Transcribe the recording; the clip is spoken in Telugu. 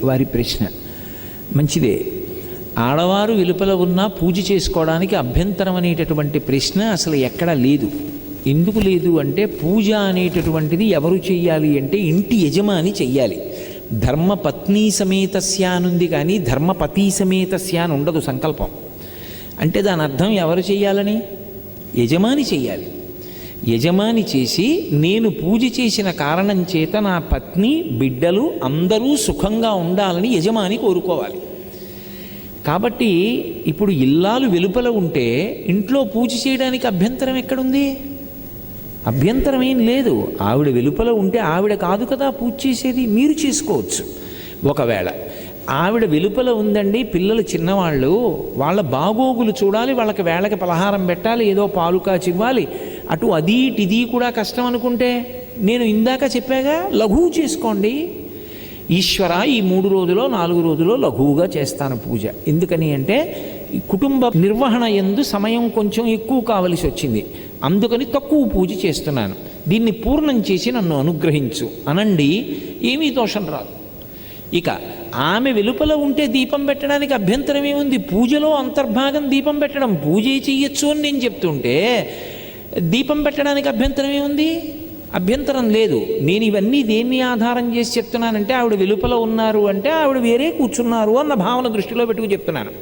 వారి ప్రశ్న. మంచిదే, ఆడవారు వెలుపల ఉన్నా పూజ చేసుకోవడానికి అభ్యంతరం అనేటటువంటి ప్రశ్న అసలు ఎక్కడా లేదు. ఎందుకు లేదు అంటే, పూజ అనేటటువంటిది ఎవరు చెయ్యాలి అంటే ఇంటి యజమాని చెయ్యాలి. ధర్మపత్ని సమేతస్య అనుంది కానీ ధర్మపతి సమేతస్య అని ఉండదు సంకల్పం. అంటే దాని అర్థం ఎవరు చెయ్యాలని? యజమాని చెయ్యాలి. యజమాని చేసి, నేను పూజ చేసిన కారణం చేత నా పత్ని బిడ్డలు అందరూ సుఖంగా ఉండాలని యజమాని కోరుకోవాలి. కాబట్టి ఇప్పుడు ఇల్లాలు వెలుపల ఉంటే ఇంట్లో పూజ చేయడానికి అభ్యంతరం ఎక్కడుంది? అభ్యంతరం ఏం లేదు. ఆవిడ వెలుపల ఉంటే ఆవిడ కాదు కదా పూజ చేసేది, మీరు చేసుకోవచ్చు. ఒకవేళ ఆవిడ వెలుపల ఉందండి, పిల్లలు చిన్నవాళ్ళు, వాళ్ళ బాగోగులు చూడాలి, వాళ్ళకి వేళకి పలహారం పెట్టాలి, ఏదో పాలు కాచివ్వాలి, అటు అది ఇది కూడా కష్టం అనుకుంటే, నేను ఇందాక చెప్పాగా లఘువు చేసుకోండి. ఈశ్వర ఈ 3 రోజులో 4 రోజులో లఘువుగా చేస్తాను పూజ. ఎందుకని అంటే కుటుంబ నిర్వహణ యందు సమయం కొంచెం ఎక్కువ కావలసి వచ్చింది, అందుకని తక్కువ పూజ చేస్తున్నాను, దీన్ని పూర్ణం చేసి నన్ను అనుగ్రహించు అనండి, ఏమీ దోషం రాదు. ఇక ఆమె వెలుపల ఉంటే దీపం పెట్టడానికి అభ్యంతరం ఏముంది? పూజలో అంతర్భాగం దీపం పెట్టడం, పూజే చెయ్యొచ్చు అని నేను చెప్తుంటే దీపం పెట్టడానికి అభ్యంతరం ఏముంది? అభ్యంతరం లేదు. నేను ఇవన్నీ దేన్ని ఆధారం చేసి చెప్తున్నానంటే, ఆవిడ వెలుపల ఉన్నారు అంటే ఆవిడ వేరే కూర్చున్నారు అన్న భావన దృష్టిలో పెట్టుకు చెప్తున్నాను.